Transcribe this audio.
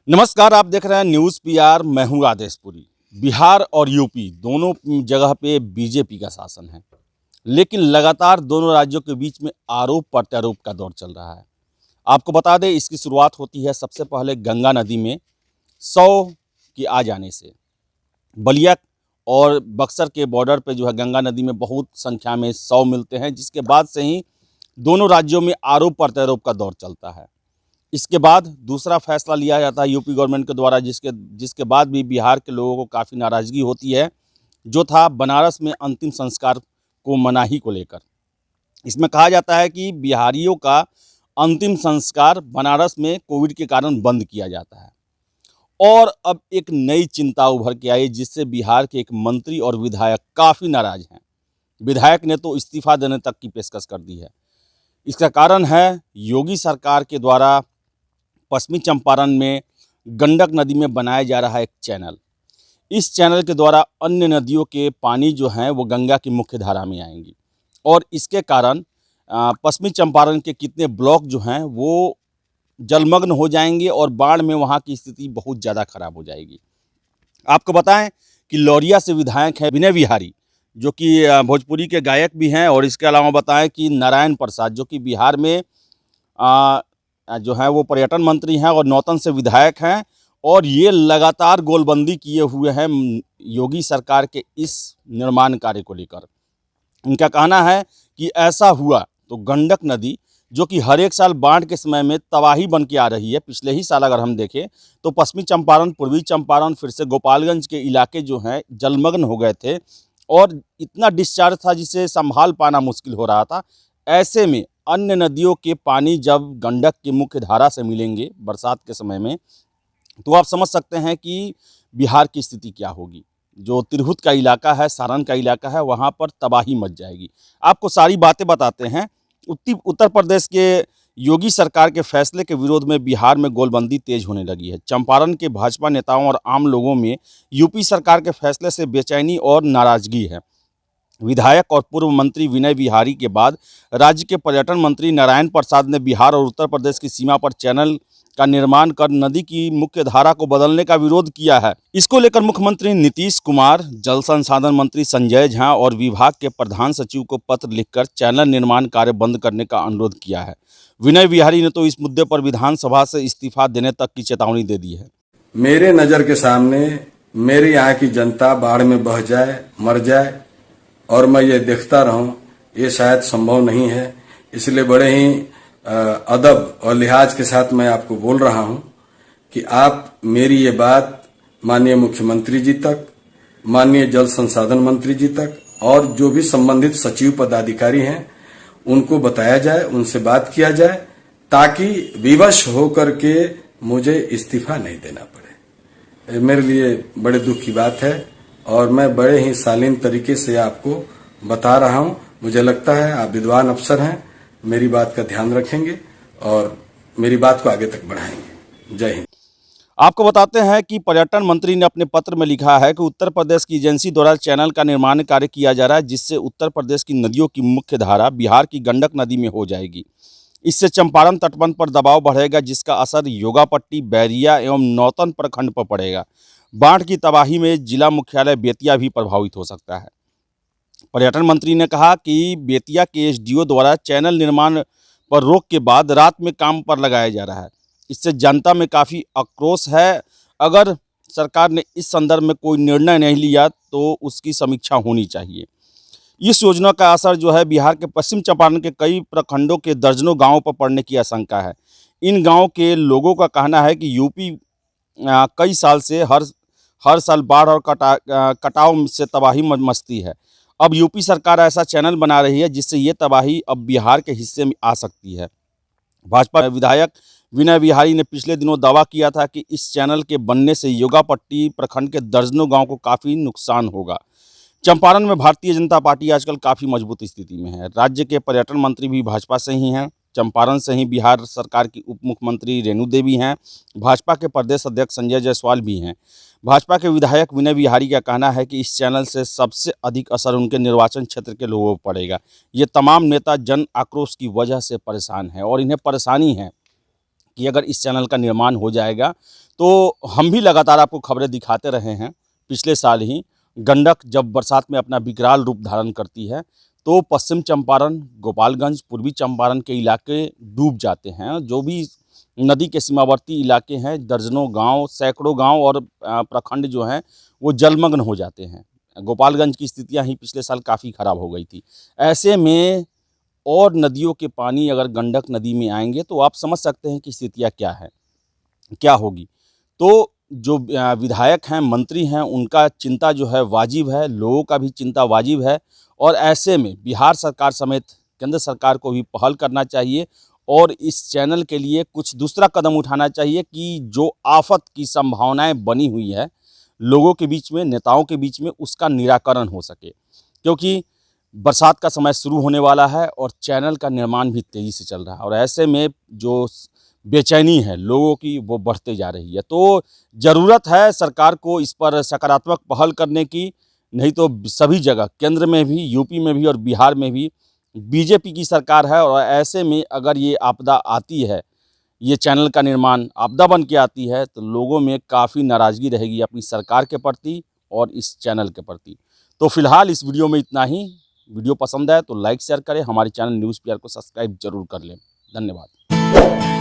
नमस्कार, आप देख रहे हैं न्यूज़ पीआर। मैं हूं आदेशपुरी। बिहार और यूपी दोनों जगह पे बीजेपी का शासन है, लेकिन लगातार दोनों राज्यों के बीच में आरोप प्रत्यारोप का दौर चल रहा है। आपको बता दें, इसकी शुरुआत होती है सबसे पहले गंगा नदी में 100 की आ जाने से। बलिया और बक्सर के बॉर्डर पे जो है गंगा नदी में बहुत संख्या में 100 मिलते हैं, जिसके बाद से ही दोनों राज्यों में आरोप प्रत्यारोप का दौर चलता है। इसके बाद दूसरा फैसला लिया जाता है यूपी गवर्नमेंट के द्वारा, जिसके बाद भी बिहार के लोगों को काफ़ी नाराज़गी होती है, जो था बनारस में अंतिम संस्कार को मनाही को लेकर। इसमें कहा जाता है कि बिहारियों का अंतिम संस्कार बनारस में कोविड के कारण बंद किया जाता है। और अब एक नई चिंता उभर के आई, जिससे बिहार के एक मंत्री और विधायक काफ़ी नाराज़ हैं। विधायक ने तो इस्तीफा देने तक की पेशकश कर दी है। इसका कारण है योगी सरकार के द्वारा पश्चिमी चंपारण में गंडक नदी में बनाया जा रहा है एक चैनल। इस चैनल के द्वारा अन्य नदियों के पानी जो हैं वो गंगा की मुख्य धारा में आएंगी, और इसके कारण पश्चिमी चंपारण के कितने ब्लॉक जो हैं वो जलमग्न हो जाएंगे और बाढ़ में वहाँ की स्थिति बहुत ज़्यादा खराब हो जाएगी। आपको बताएं कि लौरिया से विधायक है विनय विहारी, जो कि भोजपुरी के गायक भी हैं, और इसके अलावा बताएं कि नारायण प्रसाद, जो कि बिहार में जो है वो पर्यटन मंत्री हैं और नौतन से विधायक हैं, और ये लगातार गोलबंदी किए हुए हैं योगी सरकार के इस निर्माण कार्य को लेकर। इनका कहना है कि ऐसा हुआ तो गंडक नदी, जो कि हर एक साल बाढ़ के समय में तबाही बन के आ रही है, पिछले ही साल अगर हम देखें तो पश्चिमी चंपारण, पूर्वी चंपारण, फिर से गोपालगंज के इलाके जो हैं जलमग्न हो गए थे और इतना डिस्चार्ज था जिसे संभाल पाना मुश्किल हो रहा था। ऐसे में अन्य नदियों के पानी जब गंडक की मुख्य धारा से मिलेंगे बरसात के समय में, तो आप समझ सकते हैं कि बिहार की स्थिति क्या होगी। जो तिरहुत का इलाका है, सारण का इलाका है, वहाँ पर तबाही मच जाएगी। आपको सारी बातें बताते हैं। उत्तर प्रदेश के योगी सरकार के फैसले के विरोध में बिहार में गोलबंदी तेज होने लगी है। चंपारण के भाजपा नेताओं और आम लोगों में यूपी सरकार के फैसले से बेचैनी और नाराजगी है। विधायक और पूर्व मंत्री विनय विहारी के बाद राज्य के पर्यटन मंत्री नारायण प्रसाद ने बिहार और उत्तर प्रदेश की सीमा पर चैनल का निर्माण कर नदी की मुख्य धारा को बदलने का विरोध किया है। इसको लेकर मुख्यमंत्री नीतीश कुमार, जल संसाधन मंत्री संजय झा और विभाग के प्रधान सचिव को पत्र लिखकर चैनल निर्माण कार्य बंद करने का अनुरोध किया है। विनय विहारी ने तो इस मुद्दे पर विधानसभा से इस्तीफा देने तक की चेतावनी दे दी है। मेरे नज़र के सामने मेरे यहाँ की जनता बाढ़ में बह जाए, मर जाए और मैं ये देखता रहूं, ये शायद संभव नहीं है। इसलिए बड़े ही अदब और लिहाज के साथ मैं आपको बोल रहा हूं कि आप मेरी ये बात माननीय मुख्यमंत्री जी तक, माननीय जल संसाधन मंत्री जी तक और जो भी संबंधित सचिव पदाधिकारी हैं उनको बताया जाए, उनसे बात किया जाए, ताकि विवश होकर के मुझे इस्तीफा नहीं देना पड़े। मेरे लिए बड़े दुख की बात है और मैं बड़े ही शालीन तरीके से आपको बता रहा हूं। मुझे लगता है आप विद्वान अफसर हैं, मेरी बात का ध्यान रखेंगे और मेरी बात को आगे तक बढ़ाएंगे। जय हिंद। आपको बताते हैं कि पर्यटन मंत्री ने अपने पत्र में लिखा है कि उत्तर प्रदेश की एजेंसी द्वारा चैनल का निर्माण कार्य किया जा रहा है, जिससे उत्तर प्रदेश की नदियों की मुख्य धारा बिहार की गंडक नदी में हो जाएगी। इससे चंपारण तटबंध पर दबाव बढ़ेगा, जिसका असर योगापट्टी, बैरिया एवं नौतन प्रखंड पर पड़ेगा। बाढ़ की तबाही में जिला मुख्यालय बेतिया भी प्रभावित हो सकता है। पर्यटन मंत्री ने कहा कि बेतिया के एसडीओ द्वारा चैनल निर्माण पर रोक के बाद रात में काम पर लगाया जा रहा है। इससे जनता में काफ़ी आक्रोश है। अगर सरकार ने इस संदर्भ में कोई निर्णय नहीं लिया तो उसकी समीक्षा होनी चाहिए। इस योजना का असर जो है बिहार के पश्चिम चंपारण के कई प्रखंडों के दर्जनों गांवों पर पड़ने की आशंका है। इन गांवों के लोगों का कहना है कि यूपी कई साल से हर साल बाढ़ और कटाव से तबाही मचती है। अब यूपी सरकार ऐसा चैनल बना रही है जिससे ये तबाही अब बिहार के हिस्से में आ सकती है। भाजपा विधायक विनय विहारी ने पिछले दिनों दावा किया था कि इस चैनल के बनने से योगापट्टी प्रखंड के दर्जनों गांव को काफ़ी नुकसान होगा। चंपारण में भारतीय जनता पार्टी आजकल काफ़ी मजबूत स्थिति में है। राज्य के पर्यटन मंत्री भी भाजपा से ही हैं। चंपारण से ही बिहार सरकार की उप मुख्यमंत्री रेणु देवी हैं। भाजपा के प्रदेश अध्यक्ष संजय जायसवाल भी हैं। भाजपा के विधायक विनय विहारी का कहना है कि इस चैनल से सबसे अधिक असर उनके निर्वाचन क्षेत्र के लोगों पर पड़ेगा। ये तमाम नेता जन आक्रोश की वजह से परेशान हैं और इन्हें परेशानी है कि अगर इस चैनल का निर्माण हो जाएगा तो हम भी लगातार आपको खबरें दिखाते रहे हैं। पिछले साल ही गंडक जब बरसात में अपना विकराल रूप धारण करती है तो पश्चिम चंपारण, गोपालगंज, पूर्वी चंपारण के इलाके डूब जाते हैं। जो भी नदी के सीमावर्ती इलाके हैं, दर्जनों गांव, सैकड़ों गांव और प्रखंड जो हैं वो जलमग्न हो जाते हैं। गोपालगंज की स्थितियां ही पिछले साल काफ़ी खराब हो गई थी। ऐसे में और नदियों के पानी अगर गंडक नदी में आएंगे तो आप समझ सकते हैं कि स्थितियाँ क्या होगी। तो जो विधायक हैं, मंत्री हैं, उनका चिंता जो है वाजिब है, लोगों का भी चिंता वाजिब है। और ऐसे में बिहार सरकार समेत केंद्र सरकार को भी पहल करना चाहिए और इस चैनल के लिए कुछ दूसरा कदम उठाना चाहिए कि जो आफत की संभावनाएं बनी हुई है लोगों के बीच में, नेताओं के बीच में, उसका निराकरण हो सके। क्योंकि बरसात का समय शुरू होने वाला है और चैनल का निर्माण भी तेज़ी से चल रहा है और ऐसे में जो बेचैनी है लोगों की वो बढ़ते जा रही है। तो ज़रूरत है सरकार को इस पर सकारात्मक पहल करने की, नहीं तो सभी जगह केंद्र में भी, यूपी में भी और बिहार में भी बीजेपी की सरकार है और ऐसे में अगर ये आपदा आती है, ये चैनल का निर्माण आपदा बन के आती है तो लोगों में काफ़ी नाराज़गी रहेगी अपनी सरकार के प्रति और इस चैनल के प्रति। तो फिलहाल इस वीडियो में इतना ही। वीडियो पसंद आए तो लाइक शेयर करें, हमारे चैनल न्यूज़ पीआर को सब्सक्राइब जरूर कर लें। धन्यवाद।